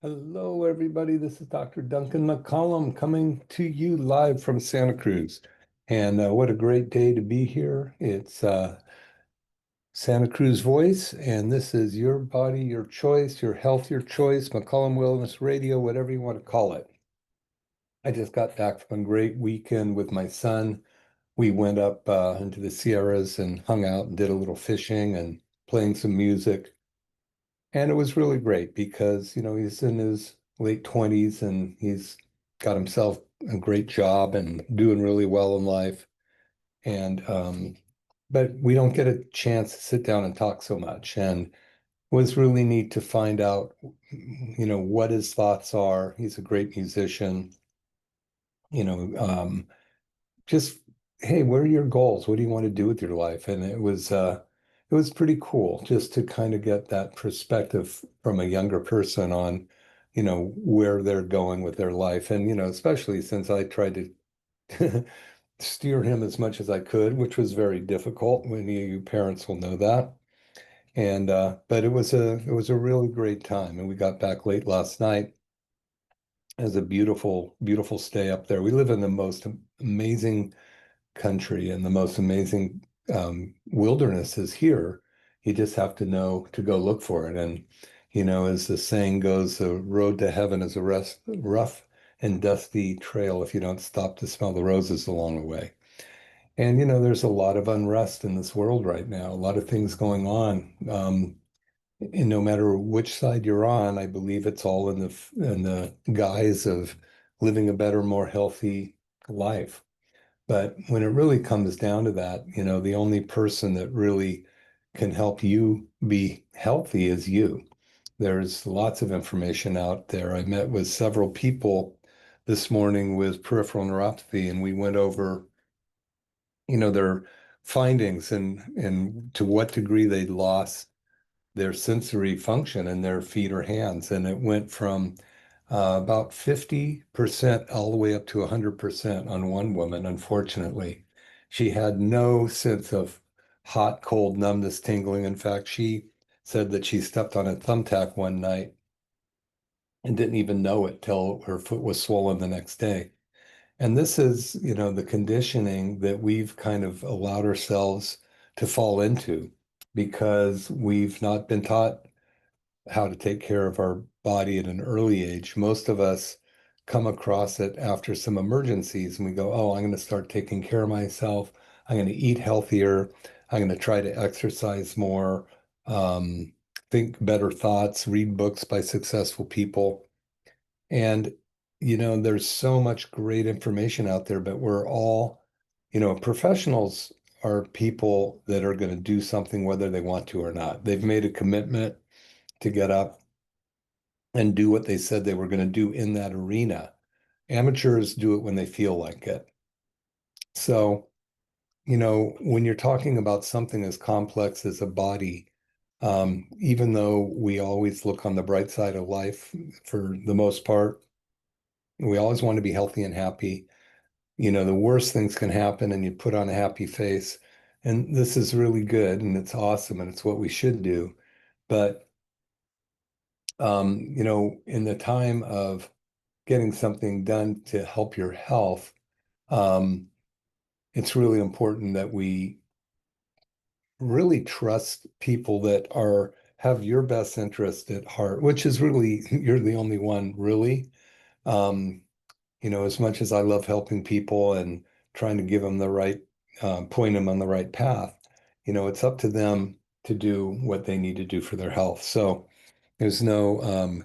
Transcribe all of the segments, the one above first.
Hello, everybody. This is Dr. Duncan McCollum coming to you live from Santa Cruz. And what a great day to be here. It's Santa Cruz Voice, and this is your body, your choice, your health, your choice, McCollum Wellness Radio, whatever you want to call it. I just got back from a great weekend with my son. We went up into the Sierras and hung out and did a little fishing and playing some music. And it was really great because, he's in his late 20s and he's got himself a great job and doing really well in life. And but we don't get a chance to sit down and talk so much. And it was really neat to find out, what his thoughts are. He's a great musician, you know, um, just hey, what are your goals? What do you want to do with your life? And it was pretty cool just to kind of get that perspective from a younger person on, where they're going with their life. And, especially since I tried to steer him as much as I could, which was very difficult. Many of you parents will know that. And but it was a really great time. And we got back late last night. It was a beautiful, beautiful stay up there. We live in the most amazing country, and the most amazing wilderness is here. You just have to know to go look for it. And, as the saying goes, the road to heaven is a rough and dusty trail if you don't stop to smell the roses along the way. And, there's a lot of unrest in this world right now, a lot of things going on. And no matter which side you're on, I believe it's all in the guise of living a better, more healthy life. But when it really comes down to that, the only person that really can help you be healthy is you. There's lots of information out there. I met with several people this morning with peripheral neuropathy, and we went over, their findings and to what degree they lost their sensory function in their feet or hands. And it went from about 50% all the way up to 100% on one woman, unfortunately. She had no sense of hot, cold, numbness, tingling. In fact, she said that she stepped on a thumbtack one night and didn't even know it till her foot was swollen the next day. And this is, the conditioning that we've kind of allowed ourselves to fall into because we've not been taught how to take care of our body at an early age. Most of us come across it after some emergencies and we go, oh, I'm going to start taking care of myself. I'm going to eat healthier. I'm going to try to exercise more, um, think better thoughts, read books by successful people. And, there's so much great information out there, but we're all, professionals are people that are going to do something whether they want to or not. They've made a commitment to get up and do what they said they were going to do in that arena. Amateurs do it when they feel like it. So, when you're talking about something as complex as a body, even though we always look on the bright side of life for the most part, we always want to be healthy and happy. The worst things can happen and you put on a happy face. And this is really good and it's awesome and it's what we should do. But, in the time of getting something done to help your health, um, it's really important that we really trust people that are have your best interest at heart, which is really you're the only one really. Um, as much as I love helping people and trying to give them the right, point them on the right path, it's up to them to do what they need to do for their health. So there's no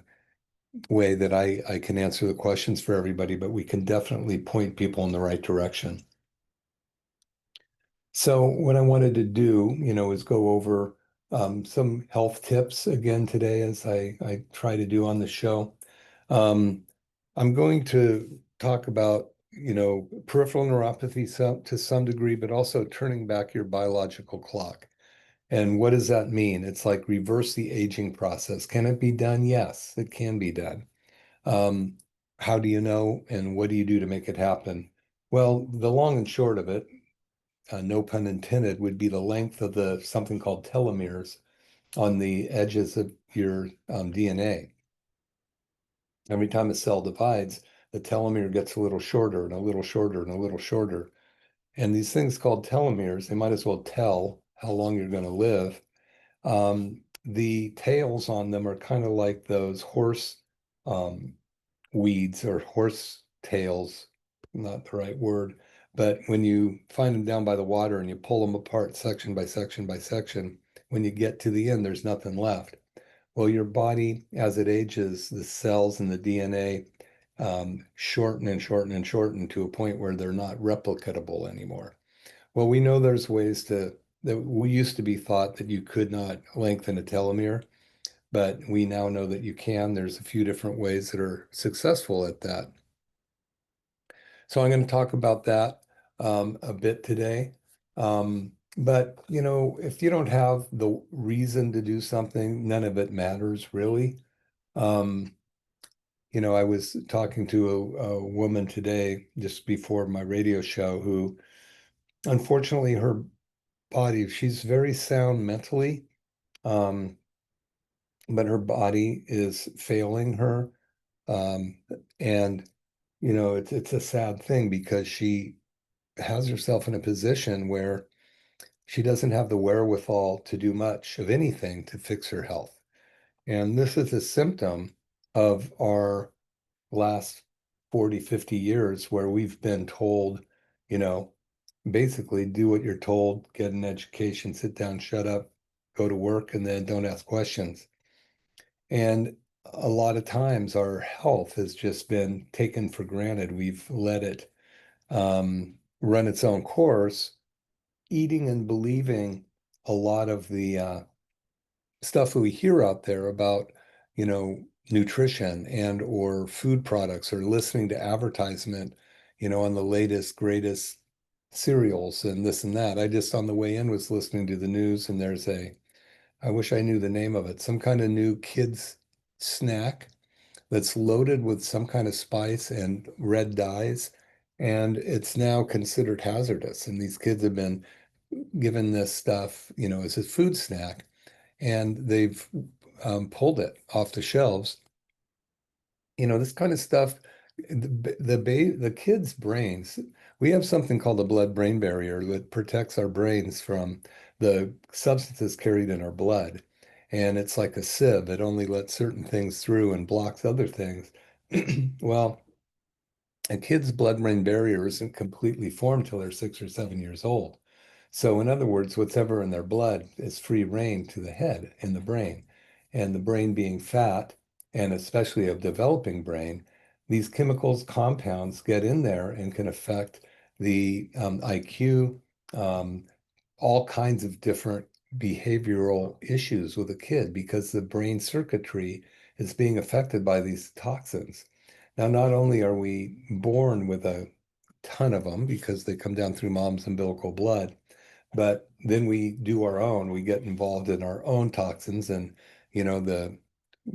way that I can answer the questions for everybody, but we can definitely point people in the right direction. So what I wanted to do, is go over some health tips again today, as I try to do on the show. Um, I'm going to talk about, peripheral neuropathy to some degree, but also turning back your biological clock. And what does that mean? It's like reverse the aging process. Can it be done? Yes, it can be done. Um, how do you know, and what do you do to make it happen? Well, the long and short of it, no pun intended, would be the length of the something called telomeres on the edges of your DNA. Every time a cell divides, the telomere gets a little shorter and a little shorter and a little shorter. And these things called telomeres, they might as well tell how long you're going to live. The tails on them are kind of like those horse um, weeds or horse tails, not the right word, but when you find them down by the water and you pull them apart section by section by section, when you get to the end, there's nothing left. Well, your body, as it ages, the cells and the DNA shorten and shorten and shorten to a point where they're not replicatable anymore. Well, we know there's ways that we used to be thought that you could not lengthen a telomere, but we now know that you can. There's a few different ways that are successful at that. So I'm going to talk about that a bit today. But if you don't have the reason to do something, none of it matters really. Um, I was talking to a woman today just before my radio show who, unfortunately, her body, she's very sound mentally, um, but her body is failing her. Um, and, it's a sad thing because she has herself in a position where she doesn't have the wherewithal to do much of anything to fix her health. And this is a symptom of our last 40, 50 years where we've been told, you know, basically do what you're told, get an education, sit down, shut up, go to work, and then don't ask questions. And a lot of times our health has just been taken for granted. We've let it run its own course, eating and believing a lot of the stuff that we hear out there about, nutrition and or food products or listening to advertisement, on the latest, greatest cereals and this and that. I just on the way in was listening to the news and I wish I knew the name of it, some kind of new kids snack that's loaded with some kind of spice and red dyes. And it's now considered hazardous. And these kids have been given this stuff, as a food snack, and they've pulled it off the shelves. This kind of stuff, the kids' brains, we have something called the blood-brain barrier that protects our brains from the substances carried in our blood. And it's like a sieve. It only lets certain things through and blocks other things. Well, a kid's blood-brain barrier isn't completely formed till they're 6 or 7 years old. So, in other words, whatever in their blood is free reign to the head in the brain. And the brain being fat, and especially a developing brain, these chemicals, compounds get in there and can affect the IQ, um, all kinds of different behavioral issues with a kid because the brain circuitry is being affected by these toxins. Now, not only are we born with a ton of them because they come down through mom's umbilical blood, but then we do our own, we get involved in our own toxins and, the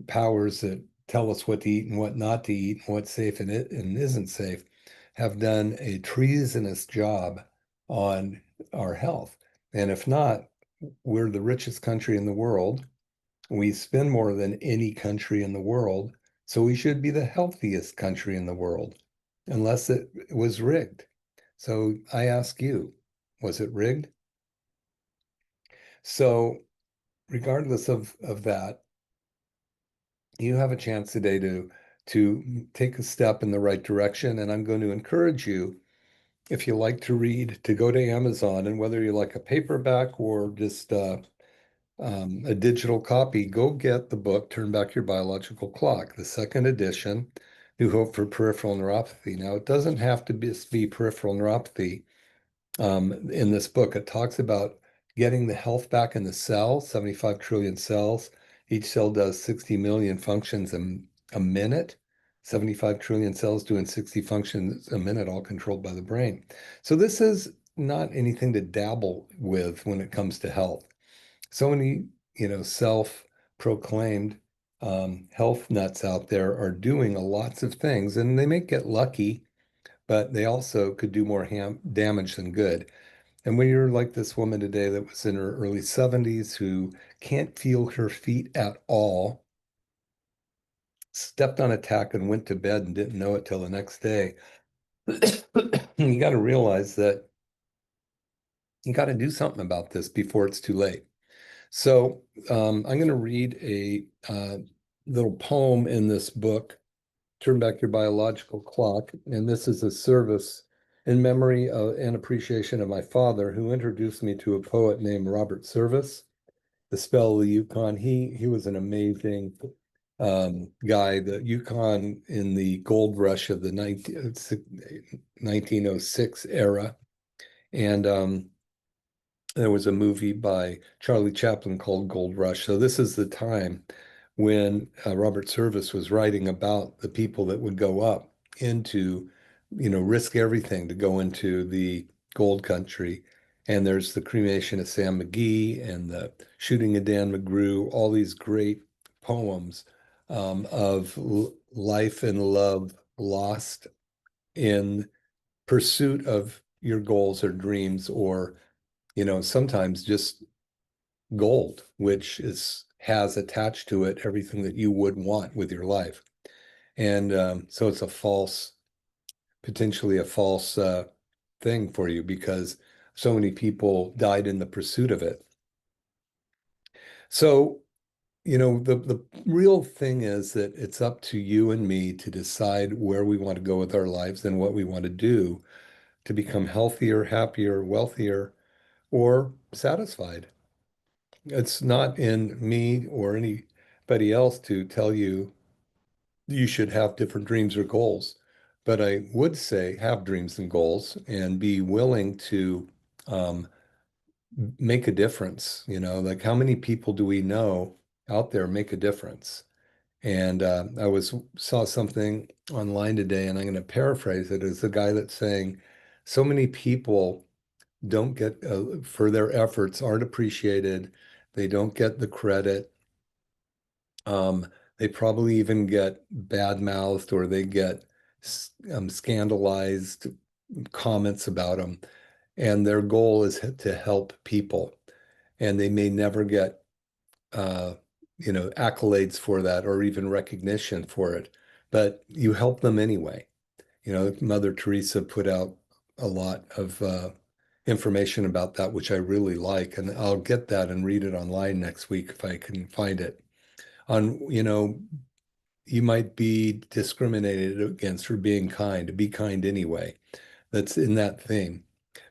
powers that tell us what to eat and what not to eat and what's safe and it and isn't safe have done a treasonous job on our health. And if not, we're the richest country in the world. We spend more than any country in the world. So we should be the healthiest country in the world, unless it was rigged. So I ask you, was it rigged? So regardless of that, you have a chance today to take a step in the right direction. And I'm going to encourage you, if you like to read, to go to Amazon, and whether you like a paperback or just a digital copy, go get the book, Turn Back Your Biological Clock, the second edition, New Hope for Peripheral Neuropathy. Now, it doesn't have to be peripheral neuropathy. In this book, it talks about getting the health back in the cell, 75 trillion cells. Each cell does 60 million functions a minute. 75 trillion cells doing 60 functions a minute, all controlled by the brain. So this is not anything to dabble with when it comes to health. So many, self-proclaimed health nuts out there are doing lots of things, and they may get lucky, but they also could do more damage than good. And when you're like this woman today that was in her early 70s who can't feel her feet at all, stepped on a tack and went to bed and didn't know it till the next day. You got to realize that you got to do something about this before it's too late. So I'm going to read a little poem in this book, Turn Back Your Biological Clock. And this is a service in memory of and appreciation of my father, who introduced me to a poet named Robert Service, the Spell of the Yukon. He was an amazing guy. The Yukon in the gold rush of the 1906 era. And there was a movie by Charlie Chaplin called Gold Rush. So this is the time when Robert Service was writing about the people that would go up into, risk everything to go into the gold country. And there's the cremation of Sam McGee and the shooting of Dan McGrew, all these great poems of life and love lost in pursuit of your goals or dreams, or sometimes just gold, which has attached to it everything that you would want with your life. And so it's potentially a false thing for you, because so many people died in the pursuit of it. So, the real thing is that it's up to you and me to decide where we want to go with our lives and what we want to do to become healthier, happier, wealthier, or satisfied. It's not in me or anybody else to tell you you should have different dreams or goals. But I would say have dreams and goals and be willing to um, make a difference. Like, how many people do we know out there make a difference? And I saw something online today, and I'm going to paraphrase it. As the guy that's saying, so many people don't get for their efforts, aren't appreciated. They don't get the credit. Um, they probably even get bad-mouthed, or they get scandalized comments about them. And their goal is to help people. And they may never get, uh, accolades for that or even recognition for it. But you help them anyway. Mother Teresa put out a lot of information about that, which I really like. And I'll get that and read it online next week if I can find it. On, you might be discriminated against for being kind. Be kind anyway. That's in that theme.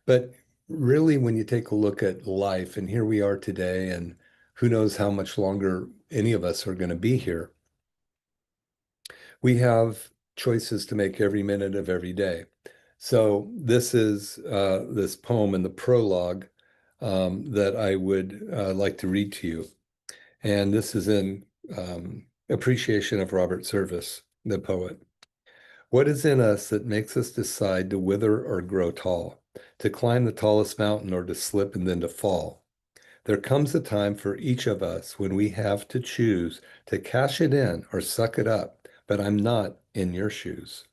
But really, when you take a look at life, and here we are today, and who knows how much longer any of us are going to be here, we have choices to make every minute of every day. So this is this poem in the prologue that I would like to read to you. And this is in appreciation of Robert Service, the poet. What is in us that makes us decide to wither or grow tall, to climb the tallest mountain or to slip and then to fall? There comes a time for each of us when we have to choose to cash it in or suck it up, but I'm not in your shoes.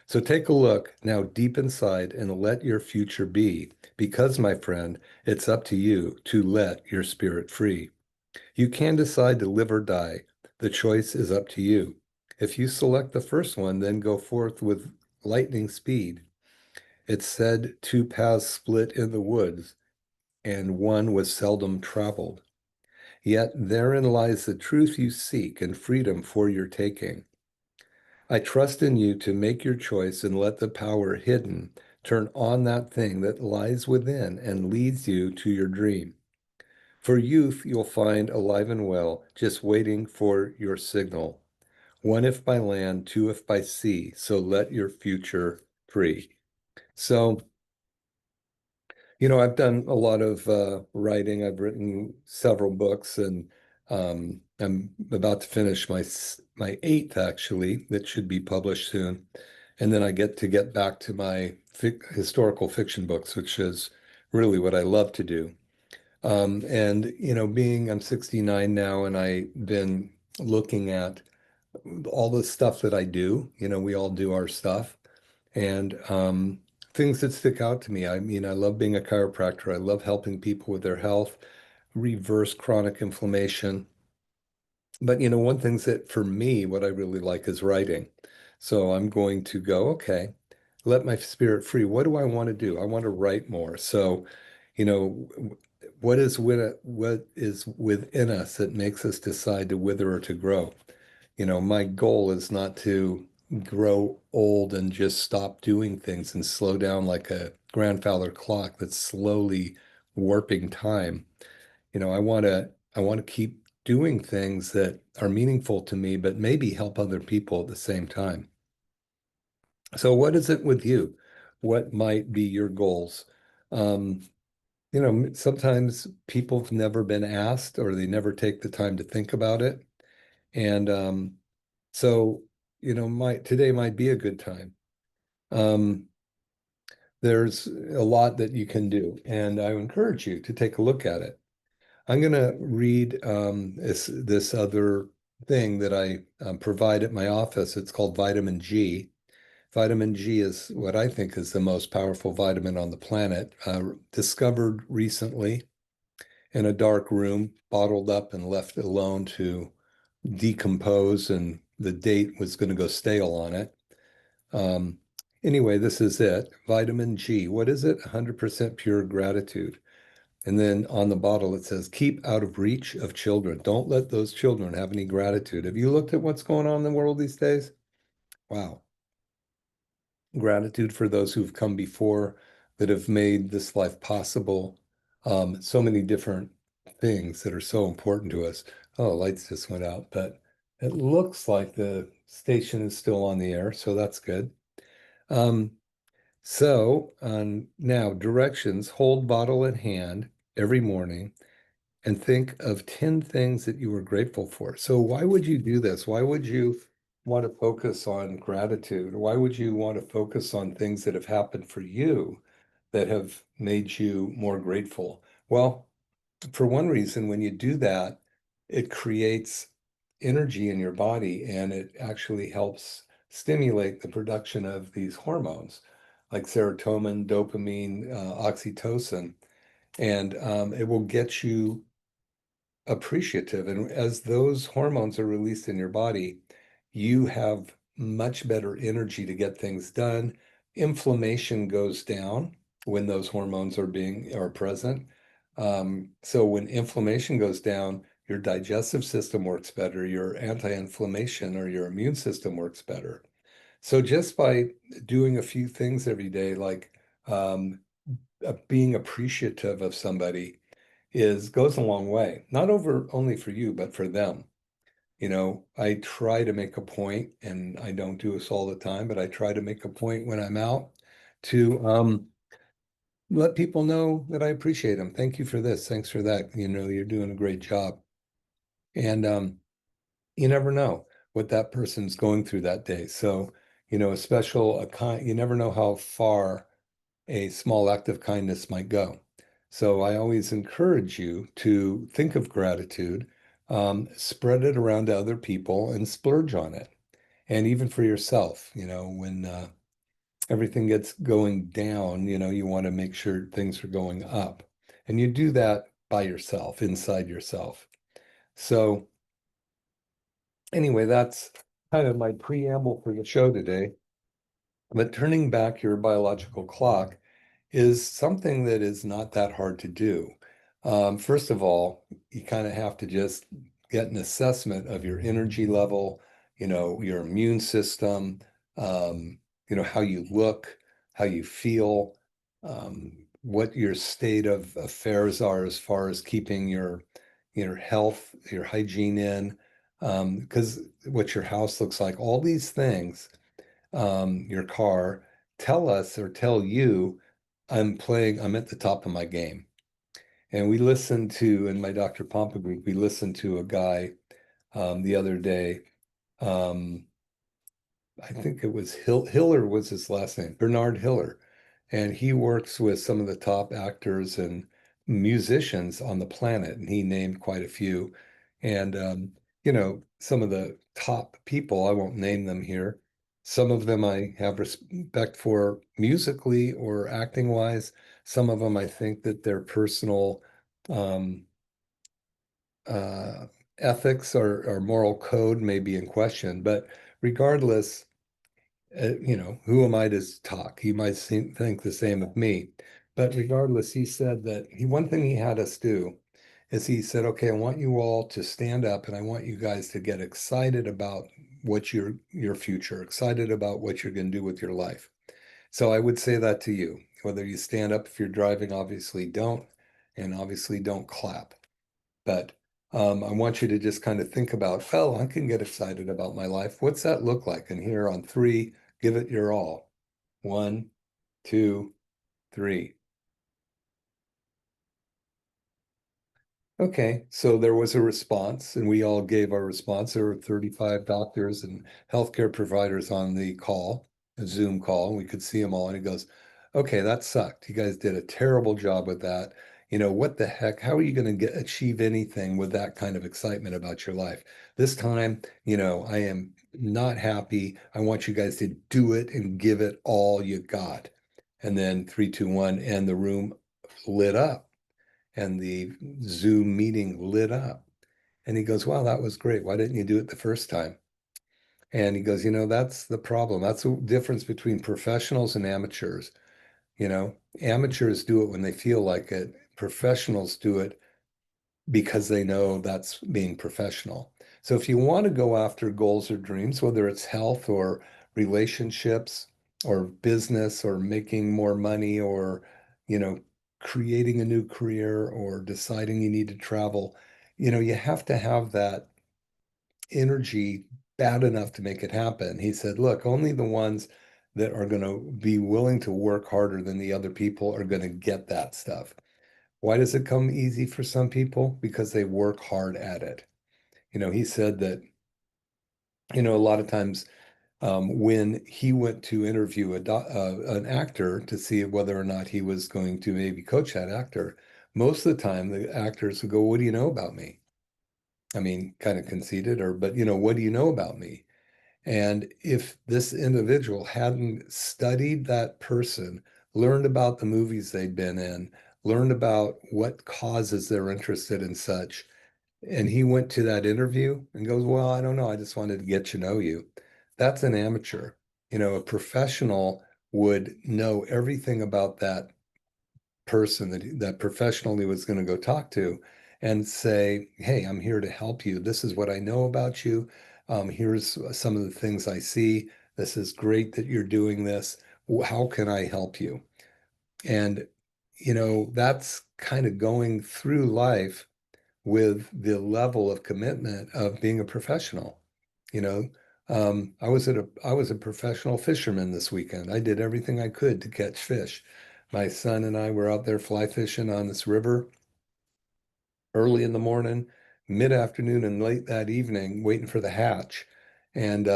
So take a look now deep inside and let your future be, because, my friend, it's up to you to let your spirit free. You can decide to live or die. The choice is up to you. If you select the first one, then go forth with lightning speed. It's said two paths split in the woods, and one was seldom traveled. Yet therein lies the truth you seek and freedom for your taking. I trust in you to make your choice and let the power hidden turn on that thing that lies within and leads you to your dream. For youth, you'll find alive and well, just waiting for your signal. One if by land, two if by sea, so let your future free. So, I've done a lot of writing. I've written several books, and I'm about to finish my eighth, actually, that should be published soon. And then I get back to my historical fiction books, which is really what I love to do. And I'm 69 now, and I've been looking at all the stuff that I do. We all do our stuff, and things that stick out to me. I mean, I love being a chiropractor. I love helping people with their health, reverse chronic inflammation, But one thing that for me, what I really like is writing. So I'm going to go, okay, let my spirit free. What do I want to do? I want to write more. So, what is within us that makes us decide to wither or to grow? My goal is not to grow old and just stop doing things and slow down like a grandfather clock that's slowly warping time. I want to keep doing things that are meaningful to me, but maybe help other people at the same time. So what is it with you? What might be your goals? Um, Sometimes people have never been asked or they never take the time to think about it. And so, today might be a good time. Um, there's a lot that you can do, and I encourage you to take a look at it. I'm going to read this other thing that I provide at my office. It's called vitamin G. Vitamin G is what I think is the most powerful vitamin on the planet, discovered recently in a dark room, bottled up and left alone to decompose, and the date was going to go stale on it. Um, anyway, this is it. Vitamin G. What is it? 100% pure gratitude. And then on the bottle, it says, keep out of reach of children. Don't let those children have any gratitude. Have you looked at what's going on in the world these days? Wow. Gratitude for those who've come before that have made this life possible. So many different things that are so important to us. Oh, lights just went out, but it looks like the station is still on the air, so that's good. Um, now directions, hold bottle in hand every morning and think of 10 things that you were grateful for. So why would you do this? Why would you want to focus on gratitude? Why would you want to focus on things that have happened for you that have made you more grateful? Well, for one reason, when you do that, it creates energy in your body and it actually helps stimulate the production of these hormones like serotonin, dopamine, oxytocin, and it will get you appreciative. And as those hormones are released in your body, you have much better energy to get things done. Inflammation goes down when those hormones are present. So when inflammation goes down, your digestive system works better, your anti-inflammation or your immune system works better. So just by doing a few things every day, like being appreciative of somebody, is goes a long way, not over only for you, but for them. I try to make a point, and I don't do this all the time, but I try to make a point when I'm out to let people know that I appreciate them. Thank you for this. Thanks for that. You're doing a great job. And you never know what that person's going through that day. So, you never know how far a small act of kindness might go. So I always encourage you to think of gratitude, spread it around to other people, and splurge on it. And even for yourself, when everything gets going down, you want to make sure things are going up. And you do that by yourself, inside yourself. So anyway, that's kind of my preamble for the show today. But turning back your biological clock is something that is not that hard to do. First of all, you kind of have to just get an assessment of your energy level, your immune system, how you look, how you feel, what your state of affairs are as far as keeping your health, your hygiene in, because what your house looks like, all these things, your car, tell you I'm at the top of my game. And in my Dr. Pompa group, we listened to a guy the other day. Um, I think it was Hiller was his last name, Bernard Hiller. And he works with some of the top actors and musicians on the planet. And he named quite a few. And, some of the top people, I won't name them here. Some of them I have respect for musically or acting wise. Some of them I think that their personal um, uh, ethics or moral code may be in question, but regardless, who am I to talk? He might think the same of me. But regardless, he said that one thing he had us do is he said, okay, I want you all to stand up and I want you guys to get excited about what your future, excited about what you're going to do with your life. So I would say that to you, whether you stand up if you're driving, obviously don't, and obviously don't clap. But I want you to just kind of think about, well, I can get excited about my life. What's that look like? And here on three, give it your all. One, two, three. Okay, so there was a response, and we all gave our response. There were 35 doctors and healthcare providers on the call, a Zoom call, and we could see them all. And he goes, okay, that sucked. You guys did a terrible job with that. What the heck? How are you going to achieve anything with that kind of excitement about your life? This time, I am not happy. I want you guys to do it and give it all you got. And then three, two, one, and the room lit up and the Zoom meeting lit up. And he goes, wow, that was great. Why didn't you do it the first time? And he goes, that's the problem. That's the difference between professionals and amateurs. Amateurs do it when they feel like it. Professionals do it because they know that's being professional. So if you want to go after goals or dreams, whether it's health or relationships or business or making more money or, you know, creating a new career or deciding you need to travel, you have to have that energy bad enough to make it happen. He said, look, only the ones that are going to be willing to work harder than the other people are going to get that stuff. Why does it come easy for some people? Because they work hard at it. He said that, a lot of times when he went to interview an actor to see whether or not he was going to maybe coach that actor, most of the time the actors would go, what do you know about me? I mean, kind of conceited, but, what do you know about me? And if this individual hadn't studied that person, learned about the movies they'd been in, learned about what causes they're interested in such, and he went to that interview and goes, well, I don't know. I just wanted to get to know you. That's an amateur. A professional would know everything about that person, that professional he was going to go talk to, and say, hey, I'm here to help you. This is what I know about you. Here's some of the things I see. This is great that you're doing this. How can I help you? And, that's kind of going through life with the level of commitment of being a professional. You know, I was a professional fisherman this weekend. I did everything I could to catch fish. My son and I were out there fly fishing on this river early in the morning, mid-afternoon, and late that evening, waiting for the hatch. And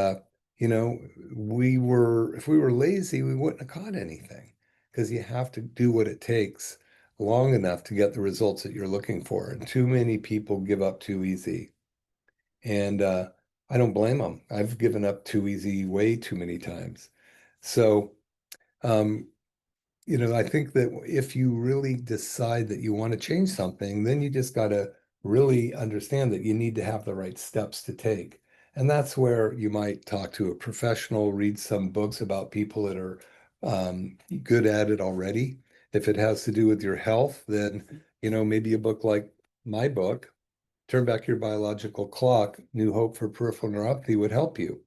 you know, if we were lazy, we wouldn't have caught anything because you have to do what it takes long enough to get the results that you're looking for. And too many people give up too easy. And I don't blame them. I've given up too easy way too many times. So, um, I think that if you really decide that you want to change something, then you just got to really understand that you need to have the right steps to take. And that's where you might talk to a professional, read some books about people that are good at it already. If it has to do with your health, then, maybe a book like my book, Turn Back Your Biological Clock, New Hope for Peripheral Neuropathy would help you.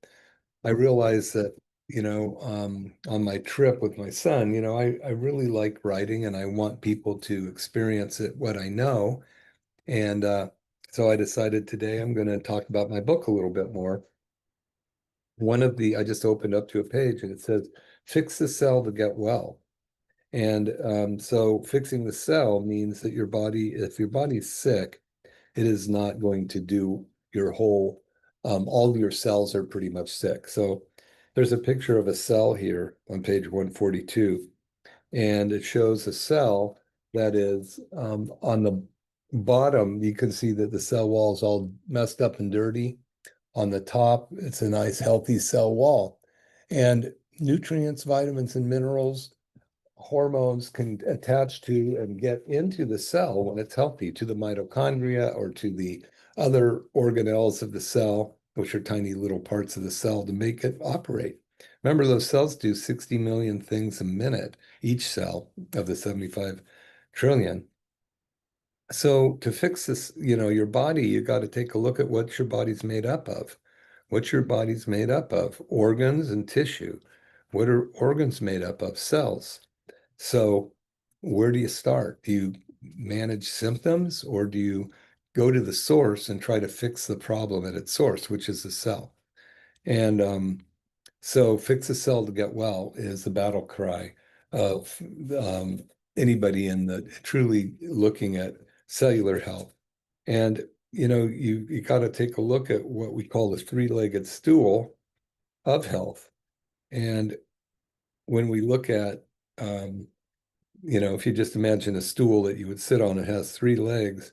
I realized that, on my trip with my son, I really like writing and I want people to experience it, what I know. And so I decided today I'm going to talk about my book a little bit more. I just opened up to a page and it says, fix the cell to get well. And so fixing the cell means that if your body's sick, it is not going to do all of your cells are pretty much sick. So there's a picture of a cell here on page 142, and it shows a cell that is on the bottom. You can see that the cell wall is all messed up and dirty. On the top, it's a nice, healthy cell wall. And nutrients, vitamins, and minerals, hormones can attach to and get into the cell when it's healthy, to the mitochondria or to the other organelles of the cell, which are tiny little parts of the cell, to make it operate. Remember, those cells do 60 million things a minute, each cell of the 75 trillion. So to fix this, your body, you got to take a look at what your body's made up of. What your body's made up of, organs and tissue. What are organs made up of? Cells. So where do you start? Do you manage symptoms, or do you go to the source and try to fix the problem at its source, which is the cell? And so fix a cell to get well is the battle cry of anybody in the truly looking at cellular health. And you got to take a look at what we call the three-legged stool of health. And when we look at if you just imagine a stool that you would sit on, it has three legs.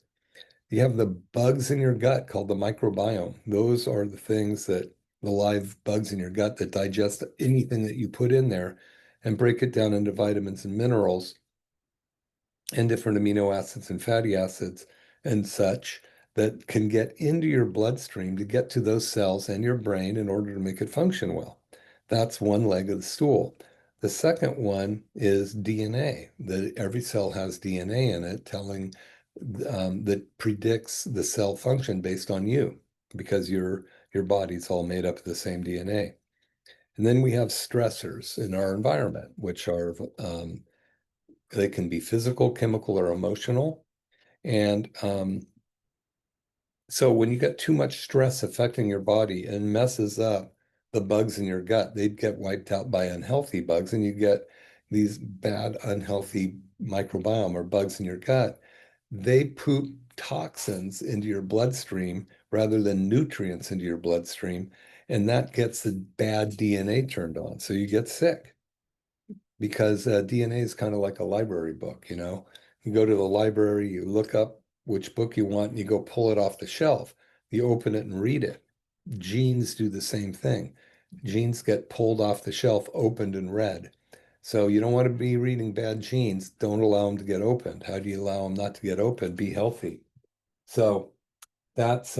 You have the bugs in your gut called the microbiome. Those are the live bugs in your gut that digest anything that you put in there and break it down into vitamins and minerals and different amino acids and fatty acids and such that can get into your bloodstream to get to those cells and your brain in order to make it function well. That's one leg of the stool. The second one is DNA, that every cell has DNA in it that predicts the cell function based on you, because your body's all made up of the same DNA. And then we have stressors in our environment, which are they can be physical, chemical, or emotional. And so when you get too much stress affecting your body and messes up the bugs in your gut, they'd get wiped out by unhealthy bugs, and you get these bad, unhealthy microbiome or bugs in your gut. They poop toxins into your bloodstream rather than nutrients into your bloodstream, and that gets the bad DNA turned on. So you get sick because DNA is kind of like a library book, You go to the library, you look up which book you want, and you go pull it off the shelf. You open it and read it. Genes do the same thing. Genes get pulled off the shelf, opened and read. So you don't want to be reading bad genes. Don't allow them to get opened. How do you allow them not to get opened? Be healthy. So that's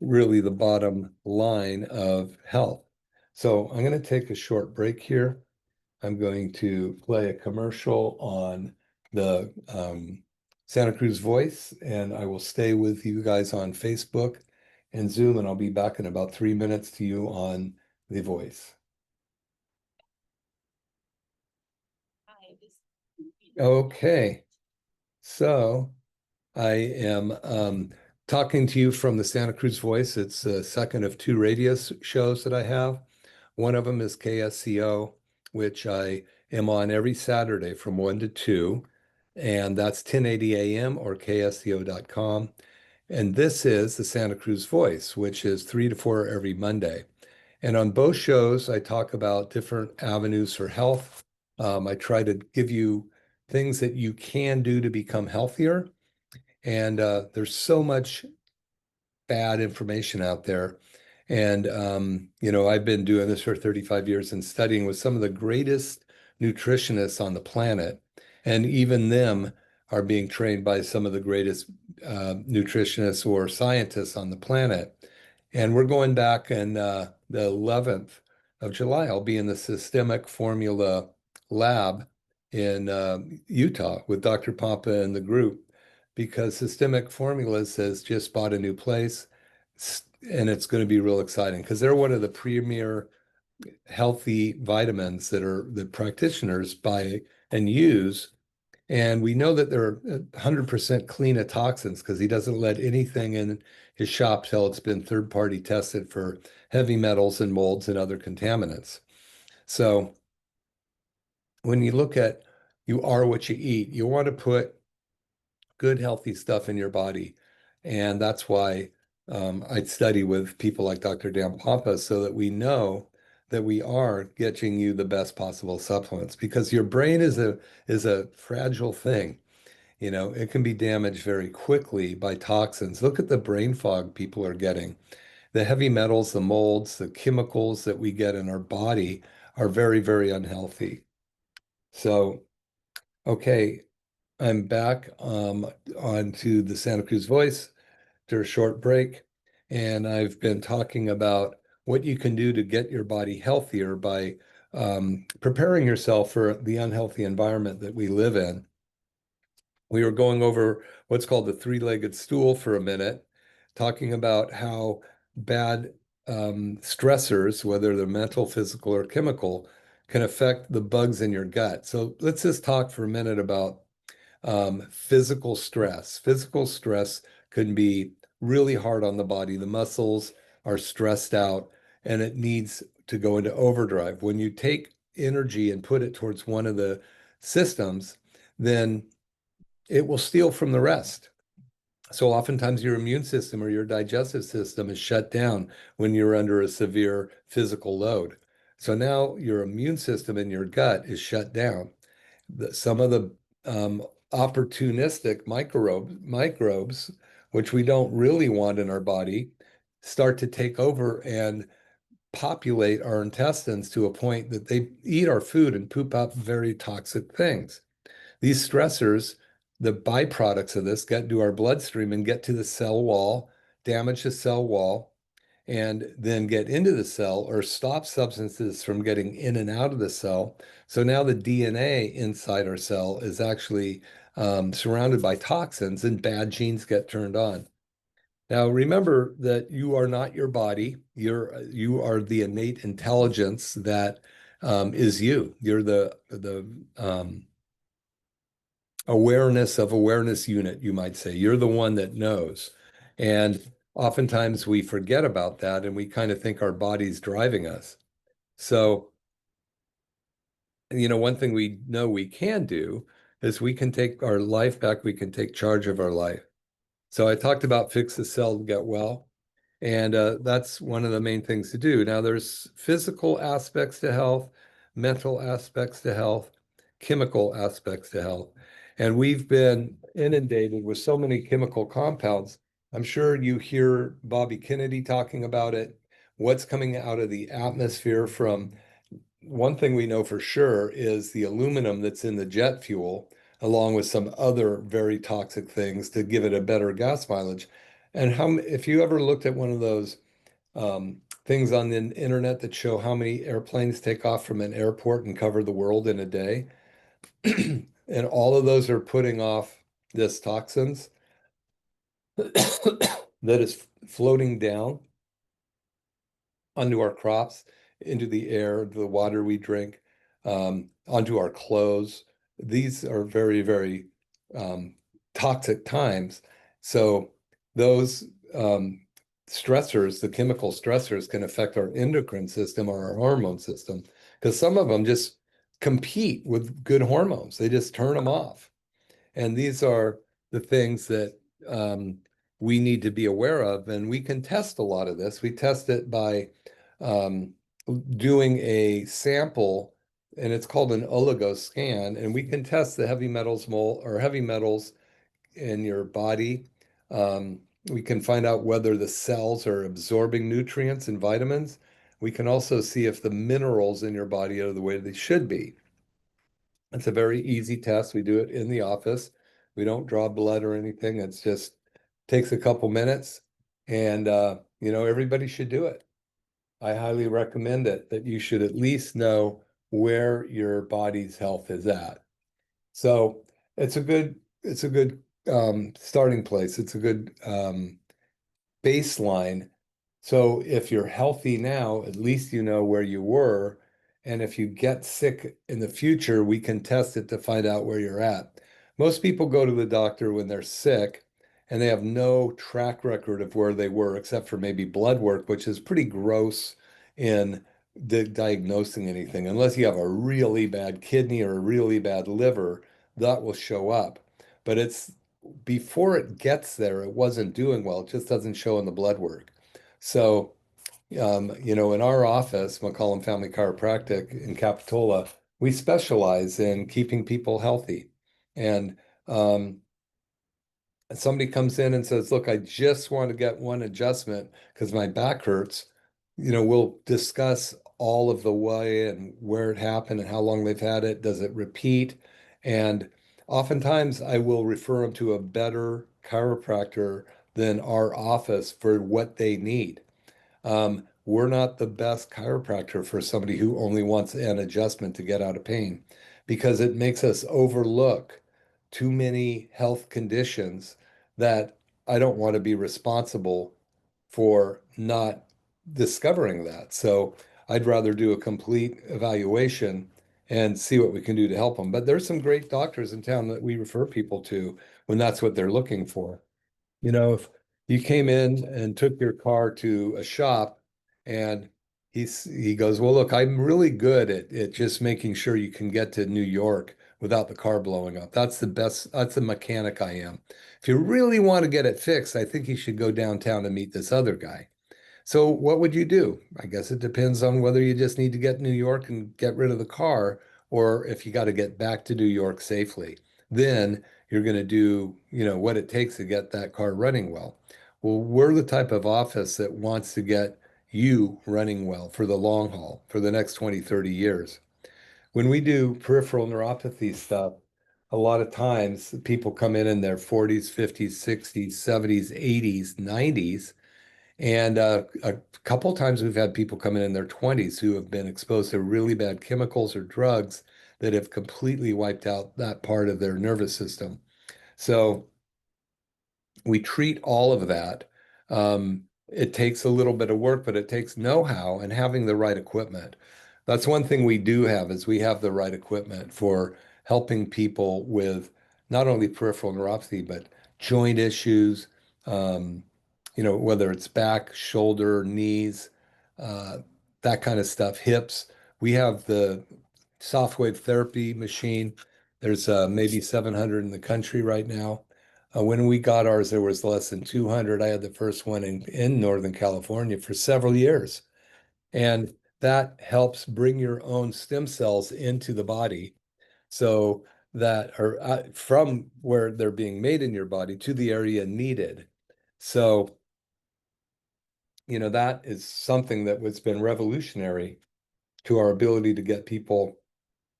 really the bottom line of health. So I'm going to take a short break here. I'm going to play a commercial on the Santa Cruz Voice, and I will stay with you guys on Facebook and Zoom, and I'll be back in about 3 minutes to you on the Voice. Okay, so I am talking to you from the Santa Cruz Voice. It's the second of two radio shows that I have. One of them is KSCO, which I am on every Saturday from 1 to 2, and that's 1080 AM or ksco.com. And this is the Santa Cruz Voice, which is 3 to 4 every Monday. And on both shows, I talk about different avenues for health. I try to give you things that you can do to become healthier. And there's so much bad information out there. And, I've been doing this for 35 years and studying with some of the greatest nutritionists on the planet. And even them are being trained by some of the greatest nutritionists or scientists on the planet. And we're going back in the 11th of July. I'll be in the Systemic Formula Lab in Utah with Dr. Pompa and the group, because Systemic Formulas has just bought a new place, and it's going to be real exciting because they're one of the premier healthy vitamins that the practitioners buy and use. And we know that they're 100% clean of toxins because he doesn't let anything in his shop till it's been third-party tested for heavy metals and molds and other contaminants. So when you look at you are what you eat, you want to put good, healthy stuff in your body. And that's why I study with people like Dr. Dan Pompa, so that we know that we are getting you the best possible supplements, because your brain is a fragile thing. It can be damaged very quickly by toxins. Look at the brain fog people are getting. The heavy metals, the molds, the chemicals that we get in our body are very, very unhealthy. So, okay, I'm back onto the Santa Cruz Voice after a short break, and I've been talking about what you can do to get your body healthier by preparing yourself for the unhealthy environment that we live in. We were going over what's called the three-legged stool for a minute, talking about how bad stressors, whether they're mental, physical, or chemical, can affect the bugs in your gut. So let's just talk for a minute about physical stress. Physical stress can be really hard on the body. The muscles are stressed out and it needs to go into overdrive. When you take energy and put it towards one of the systems, then it will steal from the rest. So oftentimes your immune system or your digestive system is shut down when you're under a severe physical load. So now your immune system in your gut is shut down. Some of the opportunistic microbes, which we don't really want in our body, start to take over and populate our intestines to a point that they eat our food and poop out very toxic things. These stressors, the byproducts of this, get into our bloodstream and get to the cell wall, damage the cell wall, and then get into the cell or stop substances from getting in and out of the cell. So now the DNA inside our cell is actually surrounded by toxins and bad genes get turned on. Now, remember that you are not your body. You are the innate intelligence that is you. You're the awareness of awareness unit, you might say. You're the one that knows. And oftentimes we forget about that and we kind of think our body's driving us. So, one thing we know we can do is we can take our life back. We can take charge of our life. So I talked about fix the cell, get well. And that's one of the main things to do. Now, there's physical aspects to health, mental aspects to health, chemical aspects to health. And we've been inundated with so many chemical compounds. I'm sure you hear Bobby Kennedy talking about it. What's coming out of the atmosphere from one thing we know for sure is the aluminum that's in the jet fuel, along with some other very toxic things to give it a better gas mileage. And if you ever looked at one of those things on the internet that show how many airplanes take off from an airport and cover the world in a day, and all of those are putting off this toxins that is floating down onto our crops, into the air, the water we drink, onto our clothes. These are very, very toxic times. So those stressors, the chemical stressors, can affect our endocrine system or our hormone system, because some of them just compete with good hormones. They just turn them off. And these are the things that we need to be aware of. And we can test a lot of this. We test it by um, doing a sample, and it's called an oligo scan. And we can test the heavy metals or heavy metals in your body. We can find out whether the cells are absorbing nutrients and vitamins. We can also see if the minerals in your body are the way they should be. It's a very easy test. We do it in the office. We don't draw blood or anything. It's just takes a couple minutes, and everybody should do it. I highly recommend it, that you should at least know where your body's health is at. So it's a good starting place. It's a good baseline. So if you're healthy now, at least you know where you were. And if you get sick in the future, we can test it to find out where you're at. Most people go to the doctor when they're sick and they have no track record of where they were, except for maybe blood work, which is pretty gross in diagnosing anything. Unless you have a really bad kidney or a really bad liver, that will show up. But it's before it gets there, it wasn't doing well. It just doesn't show in the blood work. So, in our office, McCollum Family Chiropractic in Capitola, we specialize in keeping people healthy. And somebody comes in and says, look, I just want to get one adjustment because my back hurts, we'll discuss all of the way and where it happened and how long they've had it. Does it repeat? And oftentimes I will refer them to a better chiropractor than our office for what they need. We're not the best chiropractor for somebody who only wants an adjustment to get out of pain because it makes us overlook too many health conditions that I don't want to be responsible for not discovering that. So I'd rather do a complete evaluation and see what we can do to help them. But there's some great doctors in town that we refer people to when that's what they're looking for. If you came in and took your car to a shop and he goes, well, look, I'm really good at just making sure you can get to New York without the car blowing up. That's the best, that's the mechanic I am. If you really want to get it fixed, I think you should go downtown and meet this other guy. So what would you do? I guess it depends on whether you just need to get to New York and get rid of the car, or if you got to get back to New York safely. Then you're going to do, what it takes to get that car running well. Well, we're the type of office that wants to get you running well for the long haul, for the next 20, 30 years. When we do peripheral neuropathy stuff, a lot of times people come in their 40s, 50s, 60s, 70s, 80s, 90s, and a couple times we've had people come in their 20s who have been exposed to really bad chemicals or drugs that have completely wiped out that part of their nervous system. So we treat all of that. It takes a little bit of work, but it takes know-how and having the right equipment. That's one thing we do have is we have the right equipment for helping people with not only peripheral neuropathy, but joint issues, whether it's back, shoulder, knees, uh, that kind of stuff, hips. We have the soft wave therapy machine. There's maybe 700 in the country right now. When we got ours, there was less than 200. I had the first one in Northern California for several years. And that helps bring your own stem cells into the body so that are from where they're being made in your body to the area needed. So, that is something that has been revolutionary to our ability to get people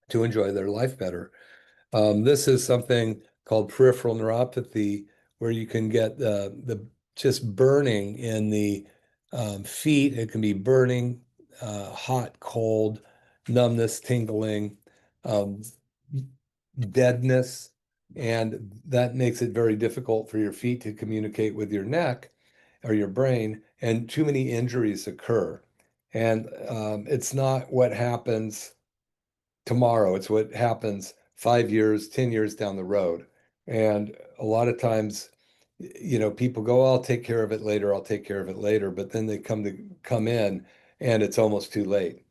to enjoy their life better. This is something called peripheral neuropathy, where you can get the just burning in the feet. It can be burning, hot, cold, numbness, tingling, um, deadness, and that makes it very difficult for your feet to communicate with your neck or your brain, and too many injuries occur. And it's not what happens tomorrow. It's what happens 5 years, 10 years down the road. And a lot of times, people go, "Oh, I'll take care of it later. I'll take care of it later." But then they come in and it's almost too late.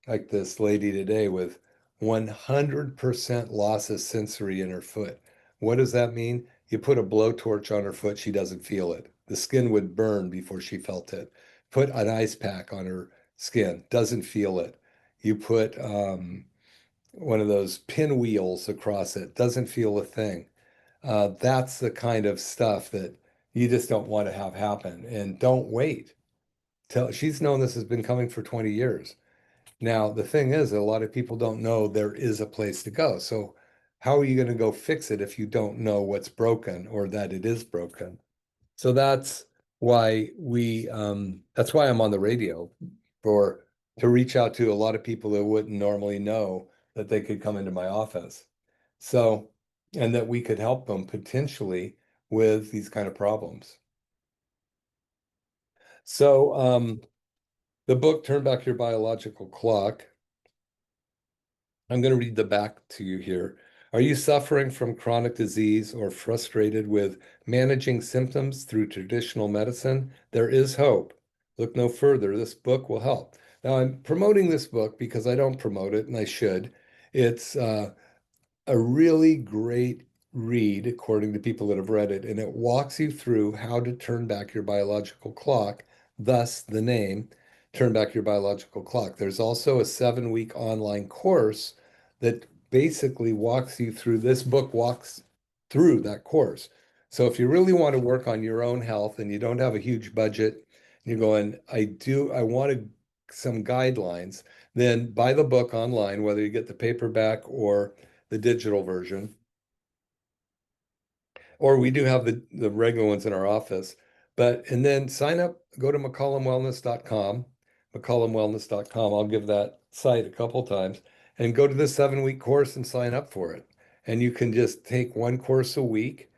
Like this lady today with 100% loss of sensory in her foot. What does that mean? You put a blowtorch on her foot, she doesn't feel it. The skin would burn before she felt it. Put an ice pack on her skin, doesn't feel it. You put one of those pinwheels across it, doesn't feel a thing. That's the kind of stuff that you just don't want to have happen. And don't wait. She's known this has been coming for 20 years. Now, the thing is, a lot of people don't know there is a place to go. So, how are you going to go fix it if you don't know what's broken or that it is broken? So that's why I'm on the radio for to reach out to a lot of people that wouldn't normally know that they could come into my office. So, and that we could help them potentially with these kind of problems. So, the book, Turn Back Your Biological Clock. I'm going to read the back to you here. Are you suffering from chronic disease or frustrated with managing symptoms through traditional medicine? There is hope. Look no further. This book will help. Now, I'm promoting this book because I don't promote it, and I should. It's a really great read, according to people that have read it, and it walks you through how to turn back your biological clock, thus the name, Turn Back Your Biological Clock. There's also a 7-week online course that basically walks you through, this book walks through that course. So if you really want to work on your own health and you don't have a huge budget, you're going, I want some guidelines, then buy the book online, whether you get the paperback or the digital version, or we do have the regular ones in our office. And then sign up, go to McCollumWellness.com, McCollumWellness.com. I'll give that site a couple times and go to the 7-week course and sign up for it. And you can just take one course a week.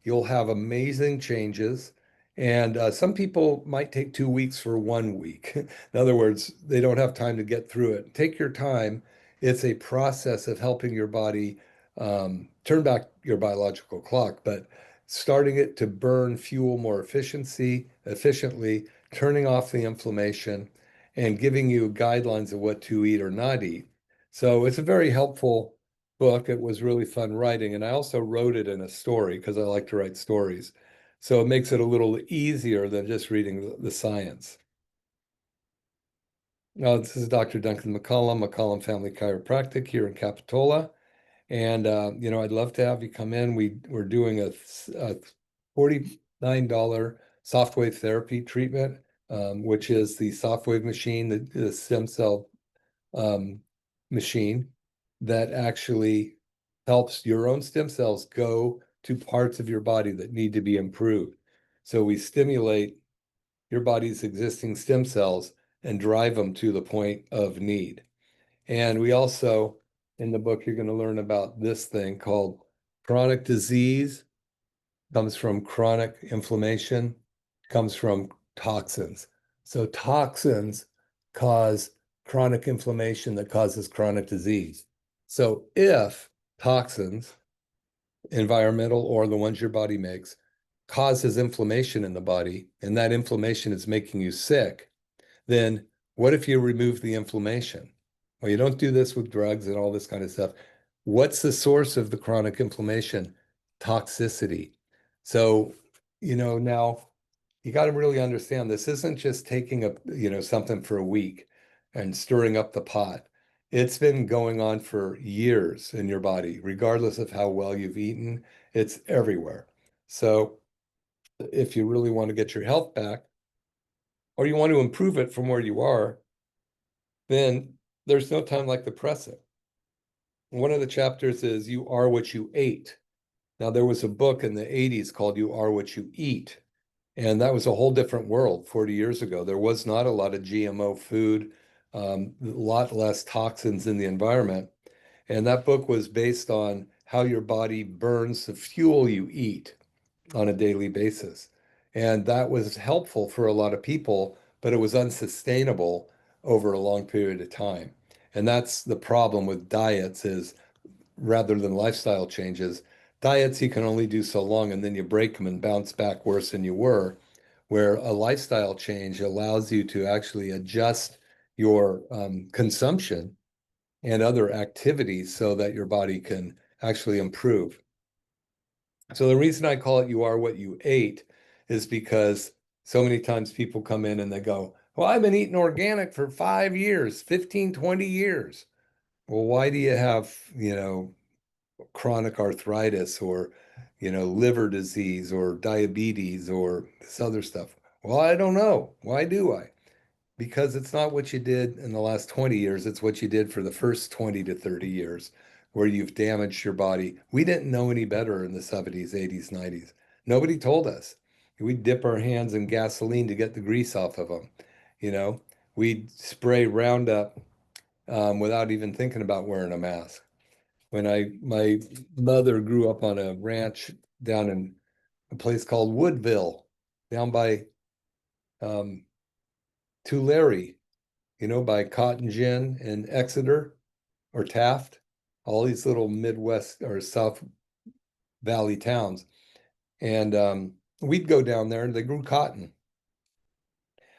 You'll have amazing changes. And some people might take 2 weeks for 1 week. In other words, they don't have time to get through it. Take your time. It's a process of helping your body turn back your biological clock, but starting it to burn fuel more efficiently, turning off the inflammation, and giving you guidelines of what to eat or not eat. So it's a very helpful book. It was really fun writing, and I also wrote it in a story because I like to write stories. So it makes it a little easier than just reading the science. This is Dr. Duncan McCollum, McCollum Family Chiropractic here in Capitola. And I'd love to have you come in. We're doing a $49 soft wave therapy treatment, which is the soft wave machine, the stem cell um, machine that actually helps your own stem cells go to parts of your body that need to be improved. So we stimulate your body's existing stem cells and drive them to the point of need. And we also, in the book, you're going to learn about this thing called chronic disease, comes from chronic inflammation, comes from toxins. So toxins cause chronic inflammation that causes chronic disease. So if toxins, environmental or the ones your body makes, causes inflammation in the body, and that inflammation is making you sick, then what if you remove the inflammation? Well, you don't do this with drugs and all this kind of stuff. What's the source of the chronic inflammation? Toxicity. So, now you got to really understand this isn't just taking something for a week and stirring up the pot. It's been going on for years in your body, regardless of how well you've eaten. It's everywhere. So, if you really want to get your health back, or you want to improve it from where you are, then there's no time like the present. One of the chapters is You Are What You Ate. Now, there was a book in the 80s called You Are What You Eat. And that was a whole different world 40 years ago. There was not a lot of GMO food, a lot less toxins in the environment. And that book was based on how your body burns the fuel you eat on a daily basis. And that was helpful for a lot of people, but it was unsustainable over a long period of time. And that's the problem with diets is rather than lifestyle changes, diets you can only do so long and then you break them and bounce back worse than you were, where a lifestyle change allows you to actually adjust your consumption and other activities so that your body can actually improve. So the reason I call it You Are What You Ate is because so many times people come in and they go, well, I've been eating organic for 5 years, 15, 20 years. Well, why do you have, chronic arthritis or, liver disease or diabetes or this other stuff? Well, I don't know. Why do I? Because it's not what you did in the last 20 years, it's what you did for the first 20 to 30 years where you've damaged your body. We didn't know any better in the 70s, 80s, 90s. Nobody told us. We'd dip our hands in gasoline to get the grease off of them. You know, we'd spray Roundup without even thinking about wearing a mask. My mother grew up on a ranch down in a place called Woodville, down by um, Tulare, by Cotton Gin and Exeter or Taft, all these little Midwest or South Valley towns. And we'd go down there and they grew cotton.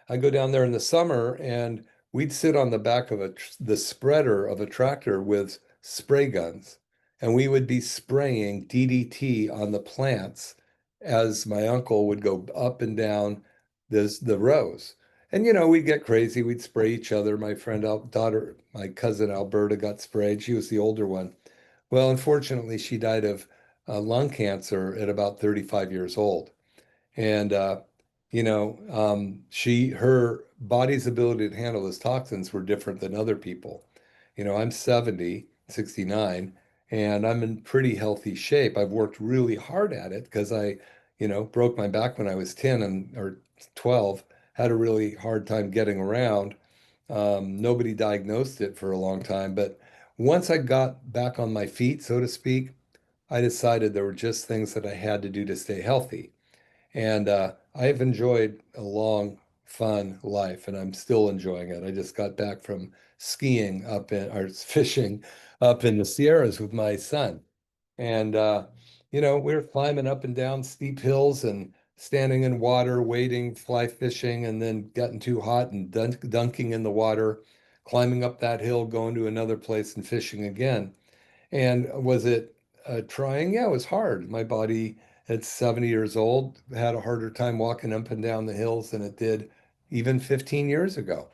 I'd go down there in the summer and we'd sit on the back of the spreader of a tractor with spray guns. And we would be spraying DDT on the plants as my uncle would go up and down the rows. And we'd get crazy. We'd spray each other. My cousin Alberta got sprayed. She was the older one. Well, unfortunately, she died of lung cancer at about 35 years old. And her body's ability to handle those toxins were different than other people. I'm 70, 69, and I'm in pretty healthy shape. I've worked really hard at it because I broke my back when I was 10 or 12, had a really hard time getting around. Nobody diagnosed it for a long time, but once I got back on my feet, so to speak, I decided there were just things that I had to do to stay healthy. And I've enjoyed a long, fun life, and I'm still enjoying it. I just got back from skiing up in, or fishing up in the Sierras with my son. And, we were climbing up and down steep hills and standing in water, wading, fly fishing, and then getting too hot and dunking in the water, climbing up that hill, going to another place and fishing again. And was it trying? Yeah, it was hard. My body at 70 years old had a harder time walking up and down the hills than it did even 15 years ago.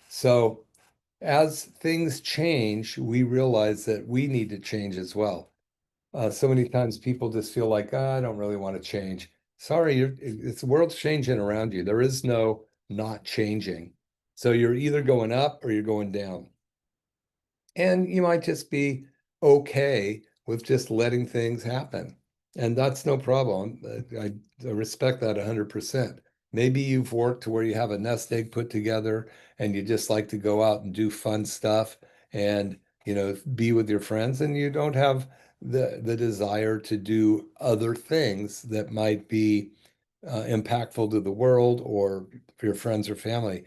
So as things change, we realize that we need to change as well. So many times people just feel like, I don't really want to change. Sorry, it's the world's changing around you. There is no not changing. So you're either going up or you're going down. And you might just be okay with just letting things happen. And that's no problem. I respect that 100%. Maybe you've worked to where you have a nest egg put together and you just like to go out and do fun stuff and, be with your friends, and you don't have the desire to do other things that might be impactful to the world or for your friends or family.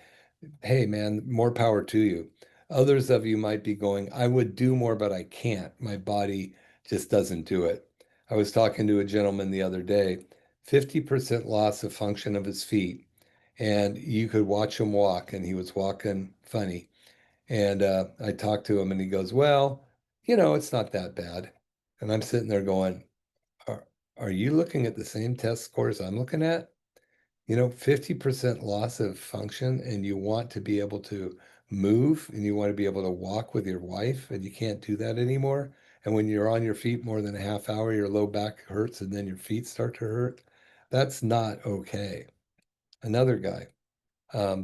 Hey, man, more power to you. Others of you might be going, I would do more, but I can't. My body just doesn't do it. I was talking to a gentleman the other day, 50% loss of function of his feet. And you could watch him walk, and he was walking funny. And I talked to him, and he goes, well, it's not that bad. And I'm sitting there going, are, are you looking at the same test scores I'm looking at? 50% loss of function, and you want to be able to move and you want to be able to walk with your wife, and you can't do that anymore. And when you're on your feet more than a half hour, your low back hurts and then your feet start to hurt. That's not okay. Another guy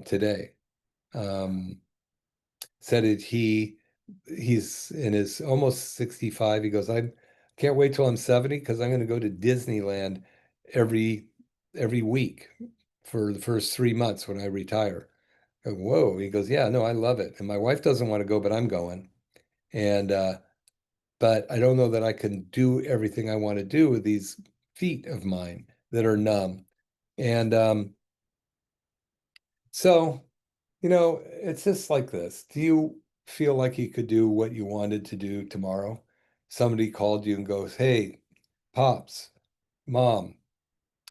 today um, said that he's in his almost 65. He goes, I can't wait till I'm 70 because I'm going to go to Disneyland every every week for the first 3 months when I retire. I go, whoa. He goes, yeah, no, I love it. And my wife doesn't want to go, but I'm going. And but I don't know that I can do everything I want to do with these feet of mine that are numb. And so it's just like this. Do you feel like you could do what you wanted to do tomorrow? Somebody called you and goes, hey, Pops, Mom,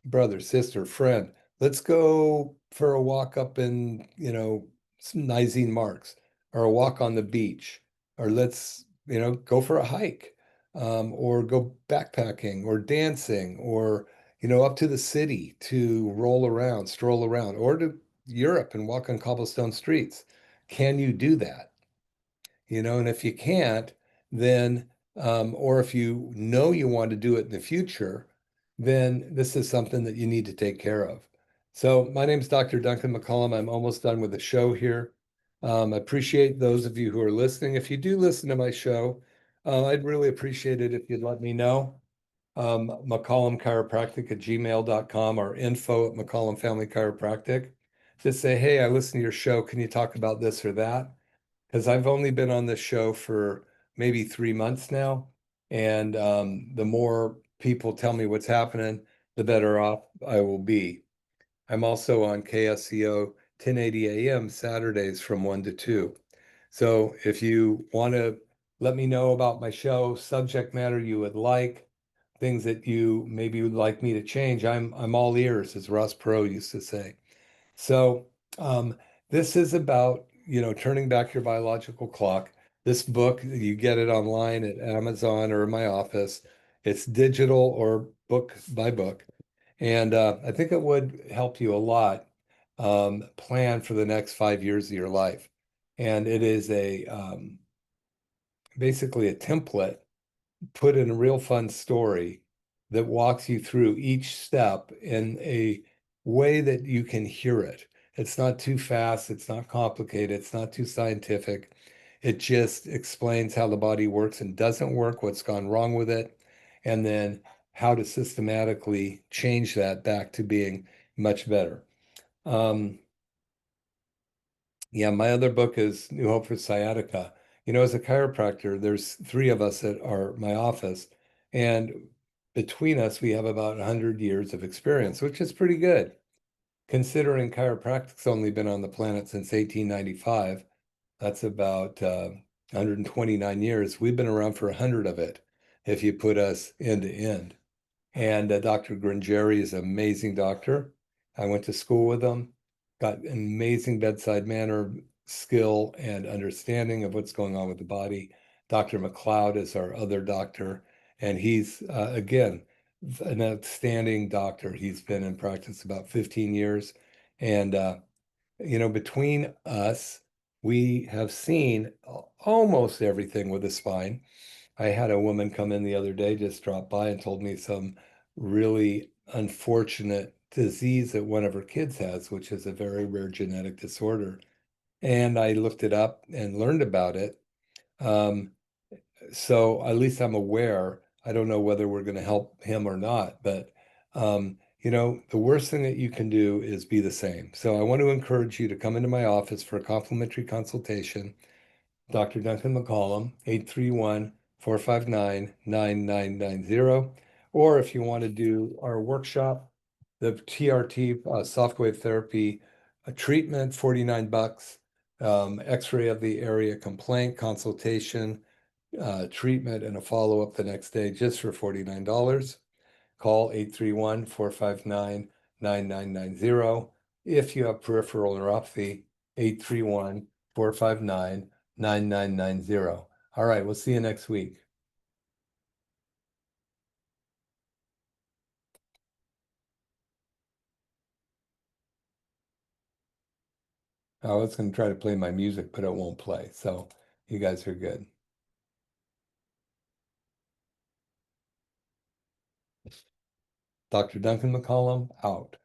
brother, sister, friend, let's go for a walk up in, some Nisene Marks, or a walk on the beach, or let's, go for a hike, or go backpacking or dancing, or, up to the city to roll around, stroll around, or to Europe and walk on cobblestone streets. Can you do that? And if you can't, then, or if you know you want to do it in the future, then this is something that you need to take care of. So my name is Dr. Duncan McCollum. I'm almost done with the show here. I appreciate those of you who are listening. If you do listen to my show, I'd really appreciate it if you'd let me know. McCollumChiropractic@gmail.com or info@McCollum Family Chiropractic. Just say, hey, I listened to your show. Can you talk about this or that? Because I've only been on this show for maybe 3 months now. And the more people tell me what's happening, the better off I will be. I'm also on KSCO 1080 AM Saturdays from 1 to 2. So if you want to let me know about my show, subject matter you would like, things that you maybe would like me to change, I'm all ears, as Ross Perot used to say. So um, this is about, turning back your biological clock. This book, you get it online at Amazon or in my office. It's digital or book by book. And I think it would help you a lot plan for the next 5 years of your life. And it is basically a template put in a real fun story that walks you through each step in a way that you can hear it. It's not too fast, it's not complicated, it's not too scientific. It just explains how the body works and doesn't work, what's gone wrong with it, and then how to systematically change that back to being much better. Um, yeah, my other book is New Hope for Sciatica. As a chiropractor, there's three of us at my office, and between us, we have about 100 years of experience, which is pretty good. Considering chiropractic's only been on the planet since 1895, that's about 129 years. We've been around for 100 of it, if you put us end to end. And Dr. Gringeri is an amazing doctor. I went to school with him, got an amazing bedside manner, skill, and understanding of what's going on with the body. Dr. McLeod is our other doctor, and he's, again, an outstanding doctor. He's been in practice about 15 years. And, between us, we have seen almost everything with the spine. I had a woman come in the other day, just dropped by and told me some really unfortunate disease that one of her kids has, which is a very rare genetic disorder. And I looked it up and learned about it. Um, so at least I'm aware. I don't know whether we're going to help him or not, but the worst thing that you can do is be the same. So I want to encourage you to come into my office for a complimentary consultation. Dr. Duncan McCollum, 831-459-9990. Or if you want to do our workshop, the TRT, soft wave therapy treatment, 49 bucks, x-ray of the area complaint, consultation, treatment, and a follow-up the next day just for $49. Call 831-459-9990. If you have peripheral neuropathy, 831-459-9990. All right, we'll see you next week. I was going to try to play my music, but it won't play. So you guys are good. Dr. Duncan McCollum, out.